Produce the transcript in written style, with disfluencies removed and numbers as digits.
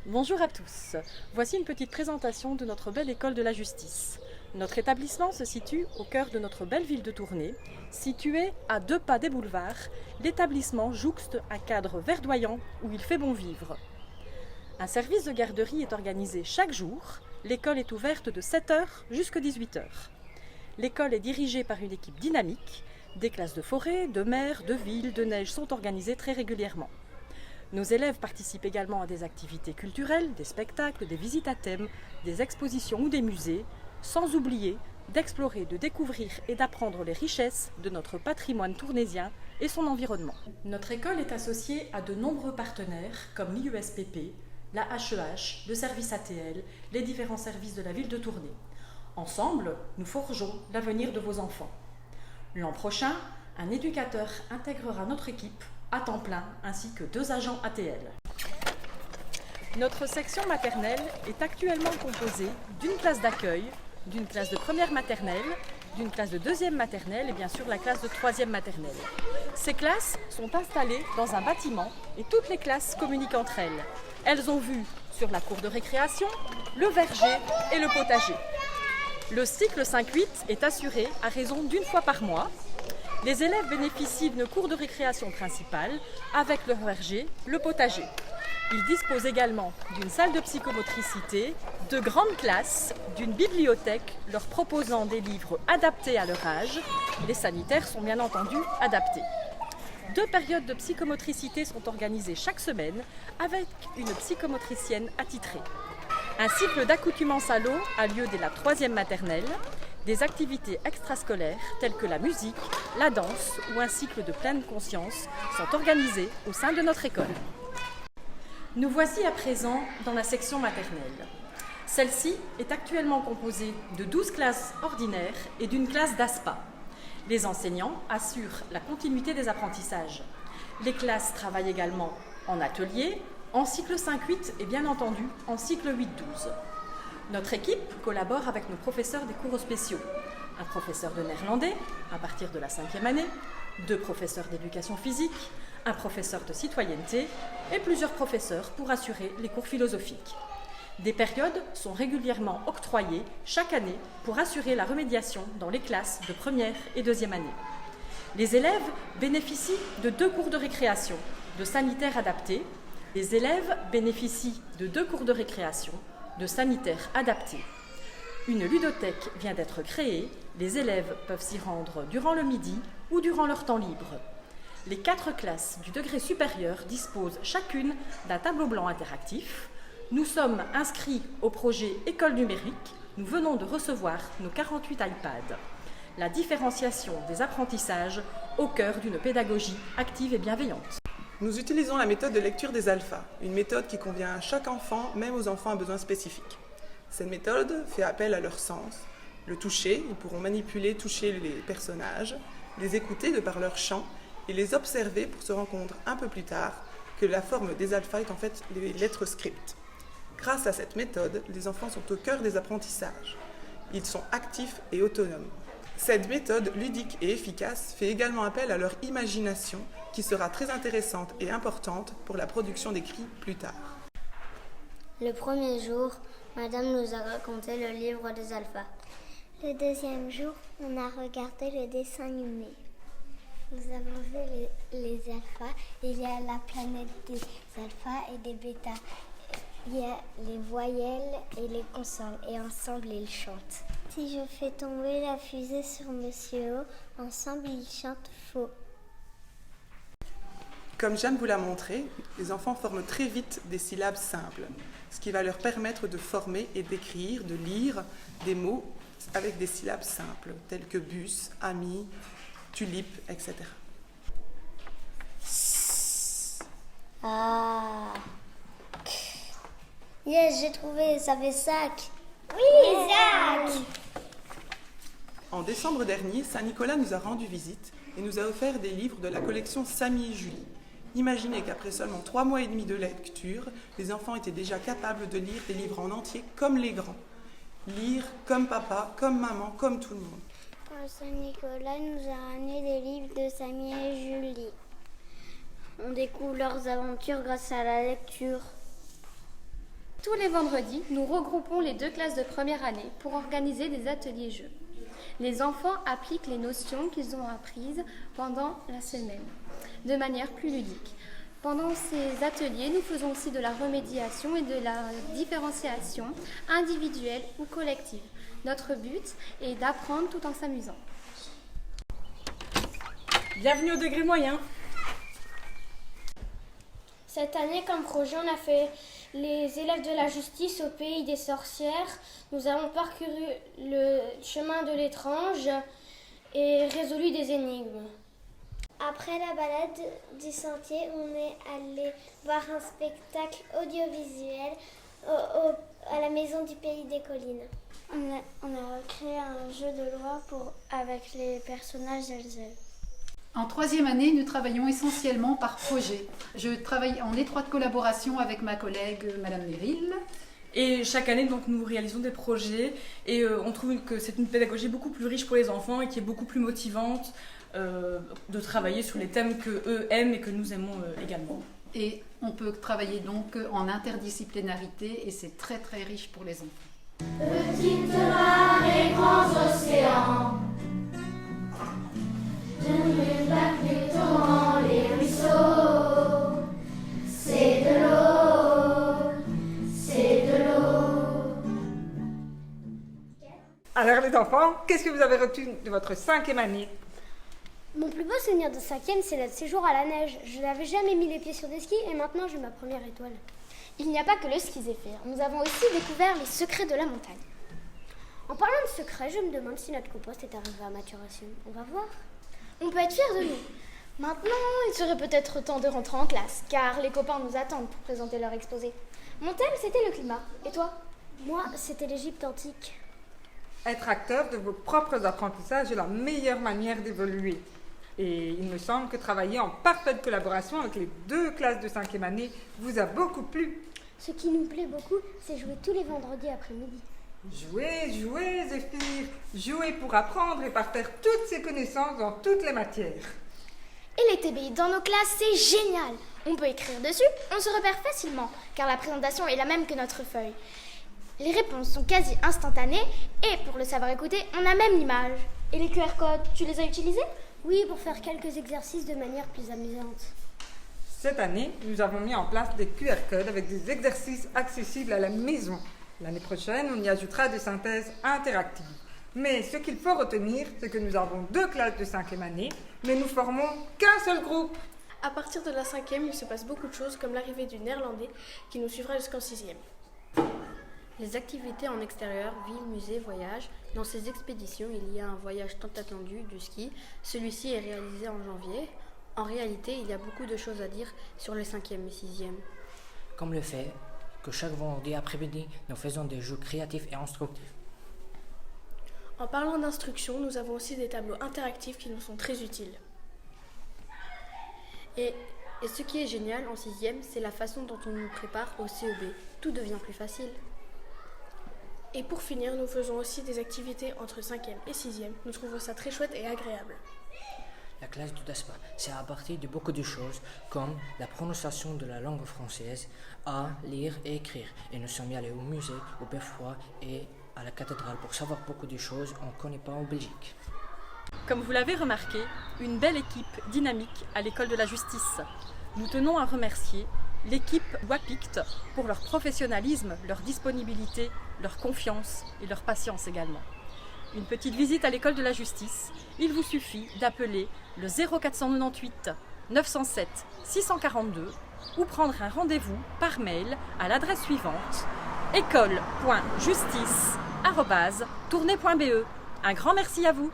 Bonjour à tous. Voici une petite présentation de notre belle école de la justice. Notre établissement se situe au cœur de notre belle ville de Tournai. Situé à 2 pas des boulevards, l'établissement jouxte un cadre verdoyant où il fait bon vivre. Un service de garderie est organisé chaque jour. L'école est ouverte de 7h jusqu'à 18h. L'école est dirigée par une équipe dynamique. Des classes de forêt, de mer, de ville, de neige sont organisées très régulièrement. Nos élèves participent également à des activités culturelles, des spectacles, des visites à thème, des expositions ou des musées, sans oublier d'explorer, de découvrir et d'apprendre les richesses de notre patrimoine tournaisien et son environnement. Notre école est associée à de nombreux partenaires comme l'IUSPP, la HEH, le service ATL, les différents services de la ville de Tournai. Ensemble, nous forgeons l'avenir de vos enfants. L'an prochain, un éducateur intégrera notre équipe à temps plein, ainsi que 2 agents ATL. Notre section maternelle est actuellement composée d'une classe d'accueil, d'une classe de première maternelle, d'une classe de deuxième maternelle et bien sûr la classe de troisième maternelle. Ces classes sont installées dans un bâtiment et toutes les classes communiquent entre elles. Elles ont vue sur la cour de récréation, le verger et le potager. Le cycle 5-8 est assuré à raison d'1 fois par mois. Les élèves bénéficient d'une cour de récréation principale avec le verger, le potager. Ils disposent également d'une salle de psychomotricité, de grandes classes, d'une bibliothèque leur proposant des livres adaptés à leur âge. Les sanitaires sont bien entendu adaptés. 2 périodes de psychomotricité sont organisées chaque semaine avec une psychomotricienne attitrée. Un cycle d'accoutumance à l'eau a lieu dès la 3e maternelle. Des activités extrascolaires telles que la musique, la danse ou un cycle de pleine conscience sont organisées au sein de notre école. Nous voici à présent dans la section maternelle. Celle-ci est actuellement composée de 12 classes ordinaires et d'une classe d'ASPA. Les enseignants assurent la continuité des apprentissages. Les classes travaillent également en atelier, en cycle 5-8 et bien entendu en cycle 8-12. Notre équipe collabore avec nos professeurs des cours spéciaux. Un professeur de néerlandais à partir de la 5e année, 2 professeurs d'éducation physique, un professeur de citoyenneté et plusieurs professeurs pour assurer les cours philosophiques. Des périodes sont régulièrement octroyées chaque année pour assurer la remédiation dans les classes de première et 2e année. Les élèves bénéficient de 2 cours de récréation, de sanitaires adaptés. Les élèves bénéficient de 2 cours de récréation, de sanitaires adaptés. Une ludothèque vient d'être créée. Les élèves peuvent s'y rendre durant le midi ou durant leur temps libre. Les 4 classes du degré supérieur disposent chacune d'un tableau blanc interactif. Nous sommes inscrits au projet École numérique. Nous venons de recevoir nos 48 iPads. La différenciation des apprentissages au cœur d'une pédagogie active et bienveillante. Nous utilisons la méthode de lecture des alphas, une méthode qui convient à chaque enfant, même aux enfants à besoins spécifiques. Cette méthode fait appel à leur sens. Le toucher, ils pourront manipuler, toucher les personnages, les écouter de par leur chant et les observer pour se rendre compte un peu plus tard que la forme des alphas est en fait les lettres script. Grâce à cette méthode, les enfants sont au cœur des apprentissages. Ils sont actifs et autonomes. Cette méthode ludique et efficace fait également appel à leur imagination qui sera très intéressante et importante pour la production d'écrits plus tard. Le premier jour, Madame nous a raconté le livre des alphas. Le 2e jour, on a regardé le dessin animé. Nous avons vu les alphas. Il y a la planète des alphas et des bêtas. Il y a les voyelles et les consonnes et ensemble ils chantent. Si je fais tomber la fusée sur Monsieur O, ensemble ils chantent faux. Comme Jeanne vous l'a montré, les enfants forment très vite des syllabes simples, ce qui va leur permettre de former et d'écrire, de lire des mots avec des syllabes simples, tels que bus, ami, tulipe, etc. Ah. Yes, j'ai trouvé, ça fait sac. Oui, sac. En décembre dernier, Saint-Nicolas nous a rendu visite et nous a offert des livres de la collection Samy et Julie. Imaginez qu'après seulement 3 mois et demi de lecture, les enfants étaient déjà capables de lire des livres en entier comme les grands. Lire comme papa, comme maman, comme tout le monde. Saint-Nicolas nous a ramené des livres de Samy et Julie. On découvre leurs aventures grâce à la lecture. Tous les vendredis, nous regroupons les 2 classes de première année pour organiser des ateliers jeux. Les enfants appliquent les notions qu'ils ont apprises pendant la semaine, de manière plus ludique. Pendant ces ateliers, nous faisons aussi de la remédiation et de la différenciation individuelle ou collective. Notre but est d'apprendre tout en s'amusant. Bienvenue au degré moyen. Cette année, comme projet, on a fait les élèves de la justice au pays des sorcières. Nous avons parcouru le chemin de l'étrange et résolu des énigmes. Après la balade du sentier, on est allé voir un spectacle audiovisuel à la maison du pays des collines. On a créé un jeu de loi avec les personnages Zelzel. En 3e année, nous travaillons essentiellement par projet. Je travaille en étroite collaboration avec ma collègue Madame Merrill. Et chaque année, donc, nous réalisons des projets et on trouve que c'est une pédagogie beaucoup plus riche pour les enfants et qui est beaucoup plus motivante de travailler sur les thèmes qu'eux aiment et que nous aimons également. Et on peut travailler donc en interdisciplinarité et c'est très très riche pour les enfants. Petites mares et grands océans, de nul lac, des torrents, les ruisseaux, c'est de l'eau, c'est de l'eau. Alors les enfants, qu'est-ce que vous avez retenu de votre 5e année? Mon plus beau souvenir de 5e, c'est notre séjour à la neige. Je n'avais jamais mis les pieds sur des skis et maintenant j'ai ma première étoile. Il n'y a pas que le ski zéphyr. Nous avons aussi découvert les secrets de la montagne. En parlant de secrets, je me demande si notre compost est arrivé à maturation. On va voir. On peut être fiers de nous. Maintenant, il serait peut-être temps de rentrer en classe, car les copains nous attendent pour présenter leur exposé. Mon thème, c'était le climat. Et toi? Moi, c'était l'Égypte antique. Être acteur de vos propres apprentissages est la meilleure manière d'évoluer. Et il me semble que travailler en parfaite collaboration avec les 2 classes de 5e année vous a beaucoup plu. Ce qui nous plaît beaucoup, c'est jouer tous les vendredis après-midi. Jouez, jouez, Zéphyr. Jouez pour apprendre et parfaire toutes ses connaissances dans toutes les matières. Et les TBI dans nos classes, c'est génial. On peut écrire dessus, on se repère facilement, car la présentation est la même que notre feuille. Les réponses sont quasi instantanées et pour le savoir écouter, on a même l'image. Et les QR codes, tu les as utilisés? Oui, pour faire quelques exercices de manière plus amusante. Cette année, nous avons mis en place des QR codes avec des exercices accessibles à la maison. L'année prochaine, on y ajoutera des synthèses interactives. Mais ce qu'il faut retenir, c'est que nous avons 2 classes de 5e année, mais nous formons qu'un seul groupe. À partir de la 5e, il se passe beaucoup de choses, comme l'arrivée du néerlandais qui nous suivra jusqu'en 6e. Les activités en extérieur, ville, musée, voyage. Dans ces expéditions, il y a un voyage tant attendu du ski. Celui-ci est réalisé en janvier. En réalité, il y a beaucoup de choses à dire sur les 5e et 6e. Comme le fait que chaque vendredi après-midi, nous faisons des jeux créatifs et instructifs. En parlant d'instruction, nous avons aussi des tableaux interactifs qui nous sont très utiles. Et ce qui est génial en 6e, c'est la façon dont on nous prépare au CEB. Tout devient plus facile. Et pour finir, nous faisons aussi des activités entre 5e et 6e. Nous trouvons ça très chouette et agréable. La classe du DASPA, c'est à partir de beaucoup de choses, comme la prononciation de la langue française, à lire et écrire. Et nous sommes allés au musée, au Beffroi et à la cathédrale pour savoir beaucoup de choses qu'on ne connaît pas en Belgique. Comme vous l'avez remarqué, une belle équipe dynamique à l'école de la justice. Nous tenons à remercier l'équipe WAPICT pour leur professionnalisme, leur disponibilité, leur confiance et leur patience également. Une petite visite à l'école de la justice, il vous suffit d'appeler le 0498 907 642 ou prendre un rendez-vous par mail à l'adresse suivante école.justice@tournai.be. Un grand merci à vous.